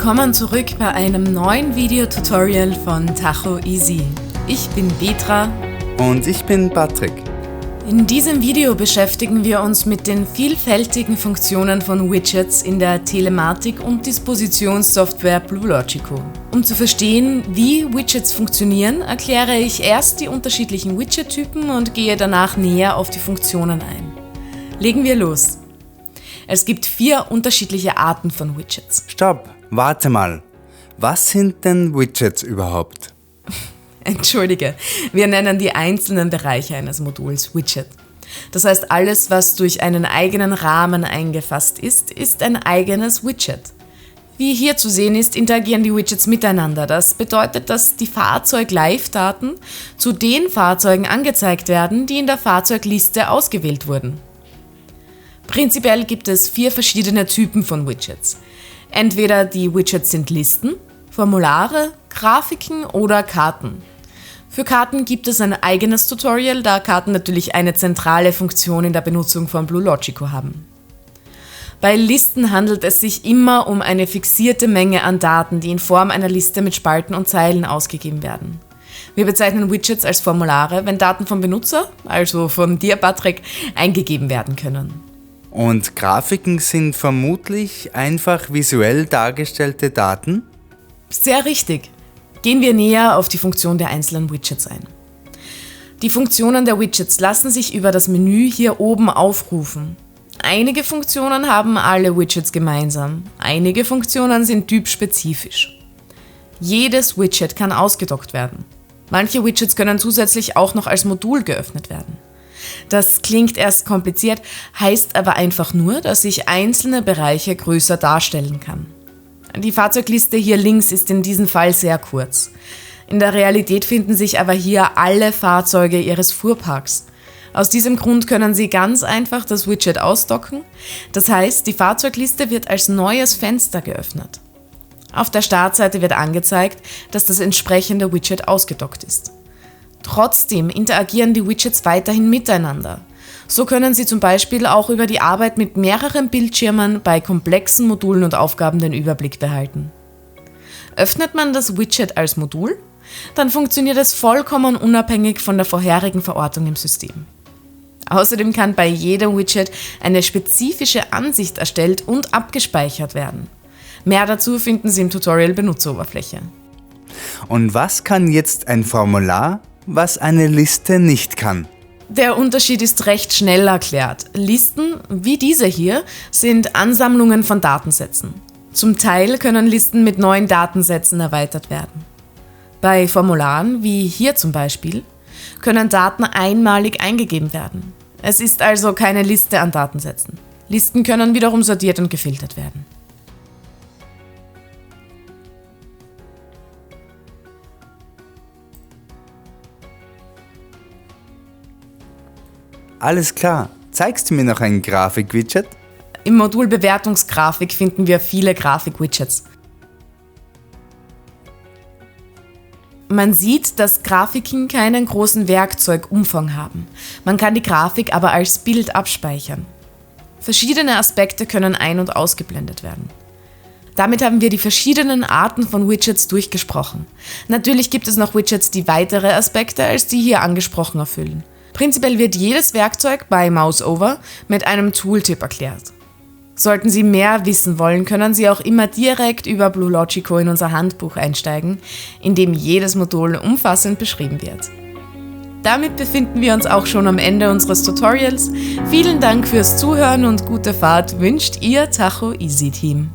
Willkommen zurück bei einem neuen Videotutorial von Tacho Easy. Ich bin Petra. Und ich bin Patrick. In diesem Video beschäftigen wir uns mit den vielfältigen Funktionen von Widgets in der Telematik- und Dispositionssoftware BlueLOGICO. Um zu verstehen, wie Widgets funktionieren, erkläre ich erst die unterschiedlichen Widget-Typen und gehe danach näher auf die Funktionen ein. Legen wir los. Es gibt 4 unterschiedliche Arten von Widgets. Stopp, warte mal. Was sind denn Widgets überhaupt? Entschuldige, wir nennen die einzelnen Bereiche eines Moduls Widget. Das heißt, alles, was durch einen eigenen Rahmen eingefasst ist, ist ein eigenes Widget. Wie hier zu sehen ist, interagieren die Widgets miteinander. Das bedeutet, dass die Fahrzeug-Live-Daten zu den Fahrzeugen angezeigt werden, die in der Fahrzeugliste ausgewählt wurden. Prinzipiell gibt es 4 verschiedene Typen von Widgets. Entweder die Widgets sind Listen, Formulare, Grafiken oder Karten. Für Karten gibt es ein eigenes Tutorial, da Karten natürlich eine zentrale Funktion in der Benutzung von BlueLOGICO haben. Bei Listen handelt es sich immer um eine fixierte Menge an Daten, die in Form einer Liste mit Spalten und Zeilen ausgegeben werden. Wir bezeichnen Widgets als Formulare, wenn Daten vom Benutzer, also von dir Patrick, eingegeben werden können. Und Grafiken sind vermutlich einfach visuell dargestellte Daten? Sehr richtig. Gehen wir näher auf die Funktion der einzelnen Widgets ein. Die Funktionen der Widgets lassen sich über das Menü hier oben aufrufen. Einige Funktionen haben alle Widgets gemeinsam, einige Funktionen sind typspezifisch. Jedes Widget kann ausgedockt werden. Manche Widgets können zusätzlich auch noch als Modul geöffnet werden. Das klingt erst kompliziert, heißt aber einfach nur, dass ich einzelne Bereiche größer darstellen kann. Die Fahrzeugliste hier links ist in diesem Fall sehr kurz. In der Realität finden sich aber hier alle Fahrzeuge Ihres Fuhrparks. Aus diesem Grund können Sie ganz einfach das Widget ausdocken. Das heißt, die Fahrzeugliste wird als neues Fenster geöffnet. Auf der Startseite wird angezeigt, dass das entsprechende Widget ausgedockt ist. Trotzdem interagieren die Widgets weiterhin miteinander. So können Sie zum Beispiel auch über die Arbeit mit mehreren Bildschirmen bei komplexen Modulen und Aufgaben den Überblick behalten. Öffnet man das Widget als Modul, dann funktioniert es vollkommen unabhängig von der vorherigen Verortung im System. Außerdem kann bei jedem Widget eine spezifische Ansicht erstellt und abgespeichert werden. Mehr dazu finden Sie im Tutorial Benutzeroberfläche. Und was kann jetzt ein Formular, was eine Liste nicht kann? Der Unterschied ist recht schnell erklärt. Listen, wie diese hier, sind Ansammlungen von Datensätzen. Zum Teil können Listen mit neuen Datensätzen erweitert werden. Bei Formularen, wie hier zum Beispiel, können Daten einmalig eingegeben werden. Es ist also keine Liste an Datensätzen. Listen können wiederum sortiert und gefiltert werden. Alles klar. Zeigst du mir noch ein Grafik-Widget? Im Modul Bewertungsgrafik finden wir viele Grafik-Widgets. Man sieht, dass Grafiken keinen großen Werkzeugumfang haben. Man kann die Grafik aber als Bild abspeichern. Verschiedene Aspekte können ein- und ausgeblendet werden. Damit haben wir die verschiedenen Arten von Widgets durchgesprochen. Natürlich gibt es noch Widgets, die weitere Aspekte als die hier angesprochen erfüllen. Prinzipiell wird jedes Werkzeug bei Mouseover mit einem Tooltip erklärt. Sollten Sie mehr wissen wollen, können Sie auch immer direkt über BlueLOGICO in unser Handbuch einsteigen, in dem jedes Modul umfassend beschrieben wird. Damit befinden wir uns auch schon am Ende unseres Tutorials. Vielen Dank fürs Zuhören und gute Fahrt wünscht Ihr Tacho Easy Team.